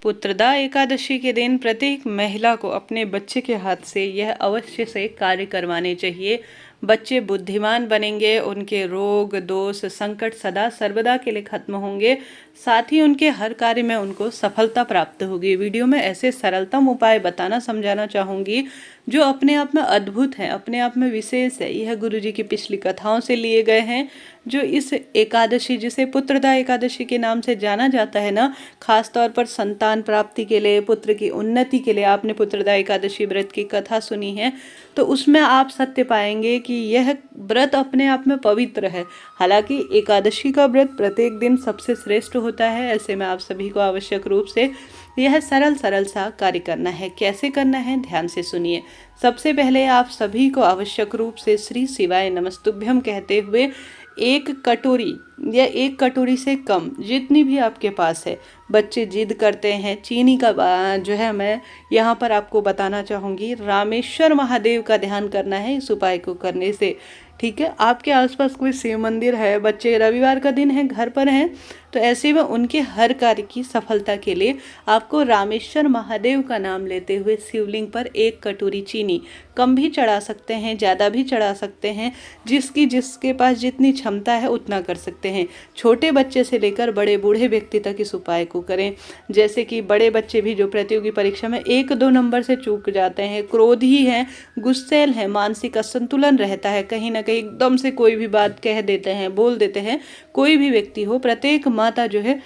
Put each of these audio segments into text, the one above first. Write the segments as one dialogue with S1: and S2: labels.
S1: पुत्रदा एकादशी के दिन प्रत्येक महिला को अपने बच्चे के हाथ से यह अवश्य से कार्य करवाने चाहिए। बच्चे बुद्धिमान बनेंगे, उनके रोग दोष संकट सदा सर्वदा के लिए खत्म होंगे, साथ ही उनके हर कार्य में उनको सफलता प्राप्त होगी। वीडियो में ऐसे सरलतम उपाय बताना समझाना चाहूँगी जो अपने आप में अद्भुत हैं, अपने आप में विशेष है। यह गुरुजी की पिछली कथाओं से लिए गए हैं। जो इस एकादशी, जिसे पुत्रदा एकादशी के नाम से जाना जाता है ना, खास तौर पर संतान प्राप्ति के लिए, पुत्र की उन्नति के लिए आपने पुत्रदा एकादशी व्रत की कथा सुनी है, तो उसमें आप सत्य पाएंगे कि यह व्रत अपने आप में पवित्र है। हालांकि एकादशी का व्रत प्रत्येक दिन सबसे श्रेष्ठ होता है। ऐसे में आप सभी को आवश्यक रूप से यह सरल सा कार्य करना है। कैसे करना है, ध्यान से सुनिए। सबसे पहले आप सभी को आवश्यक रूप से श्री शिवाय नमस्तुभ्यम कहते हुए एक कटोरी या एक कटोरी से कम, जितनी भी आपके पास है, बच्चे जिद करते हैं चीनी का जो है, मैं यहाँ पर आपको बताना चाहूँगी, रामेश्वर महादेव का ध्यान करना है इस उपाय को करने से। ठीक है, आपके आसपास कोई शिव मंदिर है, बच्चे रविवार का दिन है घर पर हैं, तो ऐसे में उनके हर कार्य की सफलता के लिए आपको रामेश्वर महादेव का नाम लेते हुए शिवलिंग पर एक कटोरी चीनी, कम भी चढ़ा सकते हैं, ज़्यादा भी चढ़ा सकते हैं, जिसके पास जितनी क्षमता है उतना कर सकते हैं। छोटे बच्चे से लेकर बड़े बूढ़े व्यक्ति तक इस उपाय को करें। जैसे कि बड़े बच्चे भी जो प्रतियोगी परीक्षा में 1-2 नंबर से चूक जाते हैं, क्रोधी हैं, गुस्सैल हैं, मानसिक असंतुलन रहता है, कहीं ना कहीं एकदम से कोई भी बात कह देते हैं, बोल देते हैं, कोई भी व्यक्ति हो, प्रत्येक माता जो है,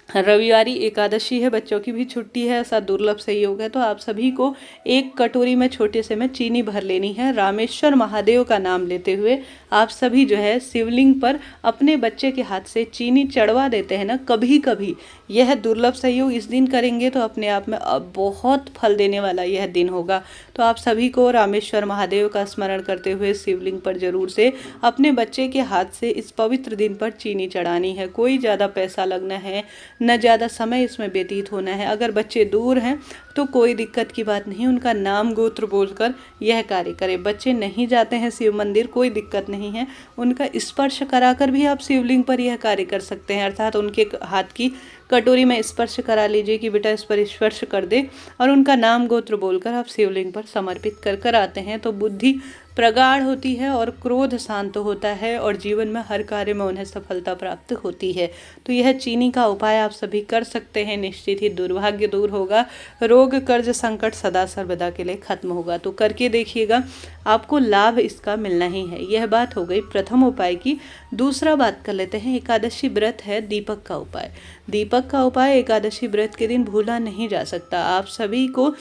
S1: रविवारी एकादशी है, बच्चों की भी छुट्टी है, ऐसा दुर्लभ संयोग है, तो आप सभी को एक कटोरी में छोटे से में चीनी भर लेनी है। रामेश्वर महादेव का नाम लेते हुए आप सभी जो है शिवलिंग पर अपने बच्चे के हाथ से चीनी चढ़वा देते हैं ना, कभी कभी यह दुर्लभ संयोग इस दिन करेंगे तो अपने आप में बहुत फल देने वाला यह दिन होगा। तो आप सभी को रामेश्वर महादेव का स्मरण करते हुए शिवलिंग पर जरूर से अपने बच्चे के हाथ से इस पवित्र दिन पर चीनी चढ़ानी है। कोई ज़्यादा पैसा लगना है, न ज़्यादा समय इसमें व्यतीत होना है। अगर बच्चे दूर हैं तो कोई दिक्कत की बात नहीं, उनका नाम गोत्र बोलकर यह कार्य करें। बच्चे नहीं जाते हैं शिव मंदिर, कोई दिक्कत नहीं है, उनका स्पर्श कराकर भी आप शिवलिंग पर यह कार्य कर सकते हैं। अर्थात उनके हाथ की कटोरी में स्पर्श करा लीजिए कि बेटा इस पर स्पर्श कर दे, और उनका नाम गोत्र बोलकर आप शिवलिंग पर समर्पित कर आते हैं तो बुद्धि प्रगाढ़ होती है और क्रोध शांत होता है और जीवन में हर कार्य में उन्हें सफलता प्राप्त होती है। तो यह चीनी का उपाय आप सभी कर सकते हैं, निश्चित ही दुर्भाग्य दूर होगा, रोग कर्ज संकट सदा सर्वदा के लिए खत्म होगा। तो करके देखिएगा, आपको लाभ इसका मिलना ही है। यह बात हो गई प्रथम उपाय की। दूसरा बात कर लेते हैं, एकादशी व्रत है दीपक का उपाय। दीपक का उपाय एकादशी व्रत के दिन भूला नहीं जा सकता। आप सभी को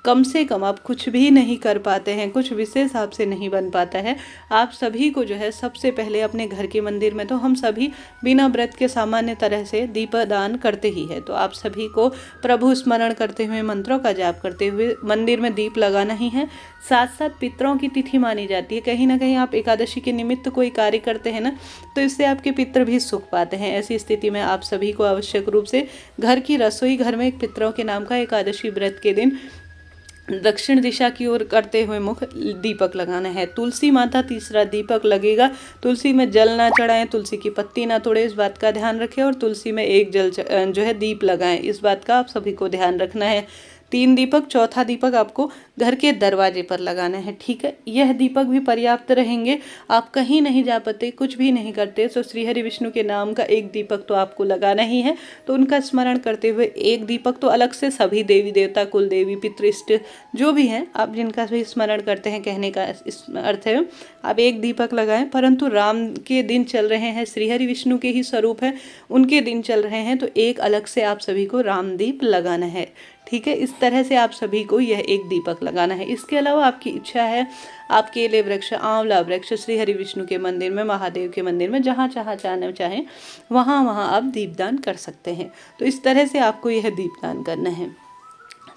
S1: कम से कम, आप कुछ भी नहीं कर पाते हैं, कुछ विशेष आपसे नहीं बन पाता है, आप सभी को जो है सबसे पहले अपने घर के मंदिर में, तो हम सभी बिना व्रत के सामान्य तरह से दीपदान करते ही है, तो आप सभी को प्रभु स्मरण करते हुए, मंत्रों का जाप करते हुए मंदिर में दीप लगाना ही है। साथ साथ पितरों की तिथि मानी जाती है, कहीं ना कहीं आप एकादशी के निमित्त कोई कार्य करते हैं ना, तो इससे आपके पितर भी सुख पाते हैं। ऐसी स्थिति में आप सभी को आवश्यक रूप से घर की रसोई घर में एक पितरों के नाम का एकादशी व्रत के दिन दक्षिण दिशा की ओर करते हुए मुख दीपक लगाना है। तुलसी माता तीसरा दीपक लगेगा, तुलसी में जल ना चढ़ाएं, तुलसी की पत्ती ना तोड़े, इस बात का ध्यान रखें, और तुलसी में एक जल जो है दीप लगाएं, इस बात का आप सभी को ध्यान रखना है। 3 दीपक, चौथा दीपक आपको घर के दरवाजे पर लगाना है। ठीक है, यह दीपक भी पर्याप्त रहेंगे। आप कहीं नहीं जा पाते, कुछ भी नहीं करते, तो श्री हरि विष्णु के नाम का एक दीपक तो आपको लगाना ही है। तो उनका स्मरण करते हुए एक दीपक, तो अलग से सभी देवी देवता, कुल देवी, पितृष्ट जो भी हैं, आप जिनका भी स्मरण करते हैं, कहने का इस अर्थ है आप एक दीपक लगाएं। परंतु राम के दिन चल रहे हैं, श्री हरि विष्णु के ही स्वरूप है, उनके दिन चल रहे हैं, तो एक अलग से आप सभी को रामदीप लगाना है। ठीक है, इस तरह से आप सभी को यह एक दीपक लगाना है। इसके अलावा आपकी इच्छा है, आप केले वृक्ष, आंवला वृक्ष, श्री हरि विष्णु के मंदिर में, महादेव के मंदिर में, जहाँ जाना चाहें वहाँ आप दीपदान कर सकते हैं। तो इस तरह से आपको यह दीपदान करना है।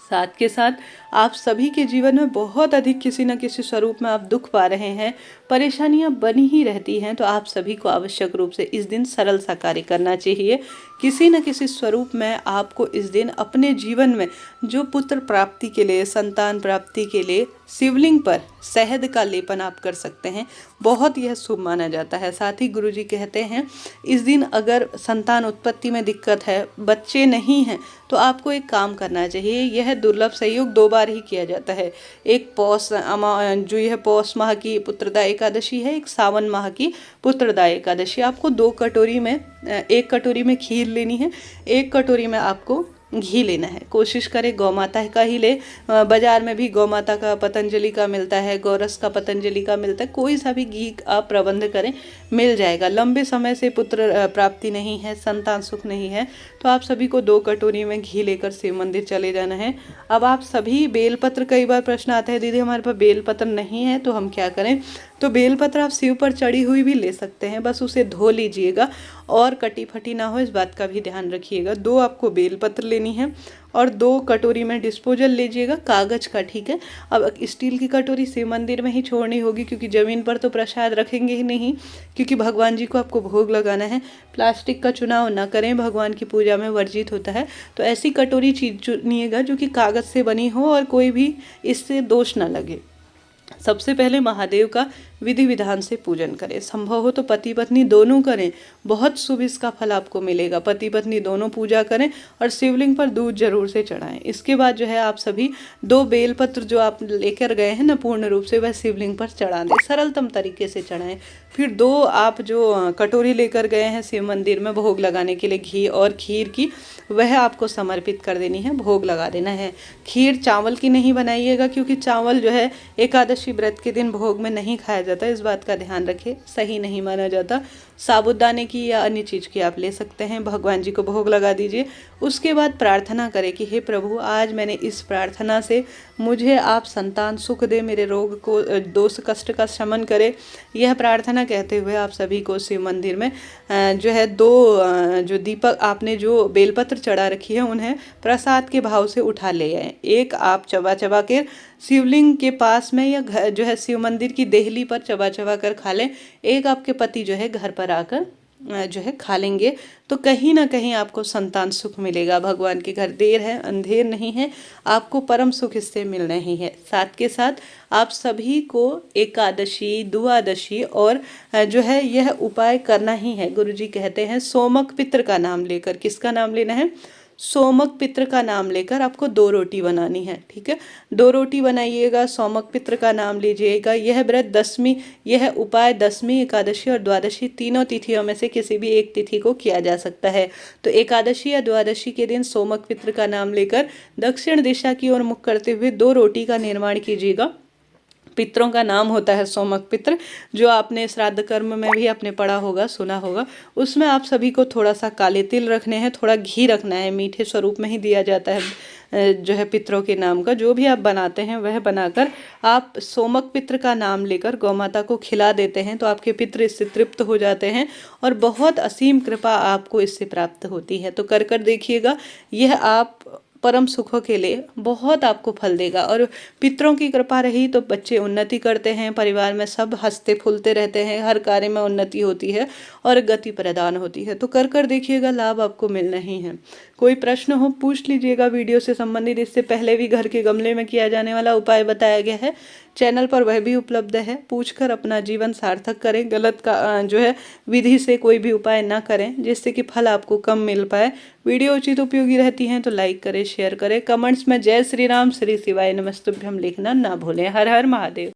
S1: साथ के साथ आप सभी के जीवन में बहुत अधिक किसी न किसी स्वरूप में आप दुख पा रहे हैं, परेशानियां बनी ही रहती हैं, तो आप सभी को आवश्यक रूप से इस दिन सरल सा कार्य करना चाहिए। किसी न किसी स्वरूप में आपको इस दिन अपने जीवन में जो पुत्र प्राप्ति के लिए, संतान प्राप्ति के लिए शिवलिंग पर शहद का लेपन आप कर सकते हैं। बहुत यह शुभ माना जाता है। साथ ही गुरुजी कहते हैं इस दिन अगर संतान उत्पत्ति में दिक्कत है, बच्चे नहीं हैं, तो आपको एक काम करना चाहिए। यह दुर्लभ संयोग 2 बार ही किया जाता है। एक जो यह पौष माह की पुत्रदा एकादशी है, एक सावन माह की पुत्रदा एकादशी। आपको 2 कटोरी में, 1 कटोरी में खीर लेनी है, 1 कटोरी में आपको घी लेना है। कोशिश करें गौ माता का ही ले। बाजार में भी गौ माता का, पतंजलि का मिलता है, गौरस का पतंजलि का मिलता है। कोई सा भी घी आप प्रबंध करें, मिल जाएगा। लंबे समय से पुत्र प्राप्ति नहीं है, संतान सुख नहीं है, तो आप सभी को 2 कटोरी में घी लेकर शिव मंदिर चले जाना है। अब आप सभी बेलपत्र, कई बार प्रश्न आता है दीदी हमारे पास बेलपत्र नहीं है तो हम क्या करें, तो बेलपत्र आप शिव पर चढ़ी हुई भी ले सकते हैं, बस उसे धो लीजिएगा और कटी फटी ना हो, इस बात का भी ध्यान रखिएगा। 2 आपको बेलपत्र लेनी है और 2 कटोरी में डिस्पोजल लीजिएगा, कागज का, ठीक है। अब स्टील की कटोरी शिव मंदिर में ही छोड़नी होगी, क्योंकि ज़मीन पर तो प्रसाद रखेंगे ही नहीं, क्योंकि भगवान जी को आपको भोग लगाना है। प्लास्टिक का चुनाव ना करें, भगवान की पूजा में वर्जित होता है। तो ऐसी कटोरी चुनिएगा जो कि कागज से बनी हो और कोई भी इससे दोष ना लगे। सबसे पहले महादेव का विधि विधान से पूजन करें, संभव हो तो पति पत्नी दोनों करें, बहुत शुभ इसका फल आपको मिलेगा। पति पत्नी दोनों पूजा करें और शिवलिंग पर दूध जरूर से चढ़ाएं। इसके बाद जो है आप सभी 2 बेलपत्र जो आप लेकर गए हैं ना, पूर्ण रूप से वह शिवलिंग पर चढ़ा दें, सरलतम तरीके से चढ़ाएं। फिर 2 आप जो कटोरी लेकर गए हैं शिव मंदिर में भोग लगाने के लिए घी और खीर की, वह आपको समर्पित कर देनी है, भोग लगा देना है। खीर चावल की नहीं बनाइएगा, क्योंकि चावल जो है एकादशी व्रत के दिन भोग में नहीं खाया जाता, इस बात का ध्यान रखें, सही नहीं माना जाता। साबूदाने की या अन्य चीज़ की आप ले सकते हैं, भगवान जी को भोग लगा दीजिए। उसके बाद प्रार्थना करें कि हे प्रभु, आज मैंने इस प्रार्थना से मुझे आप संतान सुख दे, मेरे रोग को, दोष कष्ट का शमन करे। यह प्रार्थना कहते हुए आप सभी को शिव मंदिर में जो है 2 जो दीपक आपने जो बेलपत्र चढ़ा रखी है, उन्हें प्रसाद के भाव से उठा ले आए। एक आप चबा चबा के शिवलिंग के पास में या घर जो है शिव मंदिर की देहली पर चबा चबा कर खा लें। एक आपके पति जो है घर पर आकर जो है खा लेंगे, तो कहीं ना कहीं आपको संतान सुख मिलेगा। भगवान के घर देर है अंधेर नहीं है, आपको परम सुख इससे मिलना ही है। साथ के साथ आप सभी को एकादशी, द्वादशी और जो है यह उपाय करना ही है। गुरुजी कहते हैं सोमक पित्र का नाम लेकर, किसका नाम लेना है, सोमक पित्र का नाम लेकर आपको 2 रोटी बनानी है, ठीक है। 2 रोटी बनाइएगा, सोमक पित्र का नाम लीजिएगा। यह व्रत 10वीं, यह उपाय 10वीं एकादशी और द्वादशी तीनों तिथियों में से किसी भी एक तिथि को किया जा सकता है। तो एकादशी या द्वादशी के दिन सोमक पित्र का नाम लेकर दक्षिण दिशा की ओर मुख करते हुए 2 रोटी का निर्माण कीजिएगा। पितरों का नाम होता है सोमक पित्र, जो आपने श्राद्ध कर्म में भी आपने पढ़ा होगा, सुना होगा। उसमें आप सभी को थोड़ा सा काले तिल रखने हैं, थोड़ा घी रखना है, मीठे स्वरूप में ही दिया जाता है जो है पितरों के नाम का। जो भी आप बनाते हैं वह बनाकर आप सोमक पित्र का नाम लेकर गौ माता को खिला देते हैं, तो आपके पित्र इससे तृप्त हो जाते हैं और बहुत असीम कृपा आपको इससे प्राप्त होती है। तो कर देखिएगा, यह आप परम सुखों के लिए बहुत आपको फल देगा। और पितरों की कृपा रही तो बच्चे उन्नति करते हैं, परिवार में सब हंसते फूलते रहते हैं, हर कार्य में उन्नति होती है और गति प्रदान होती है। तो कर देखिएगा, लाभ आपको मिलना ही है। कोई प्रश्न हो पूछ लीजिएगा वीडियो से संबंधित। इससे पहले भी घर के गमले में किया जाने वाला उपाय बताया गया है, चैनल पर वह भी उपलब्ध है। पूछकर अपना जीवन सार्थक करें, गलत का जो है विधि से कोई भी उपाय ना करें जिससे कि फल आपको कम मिल पाए। वीडियो उचित उपयोगी रहती हैं तो लाइक करें, शेयर करें। कमेंट्स में जय श्री राम, श्री शिवाय नमस्तुभ्यम लिखना ना भूलें। हर हर महादेव।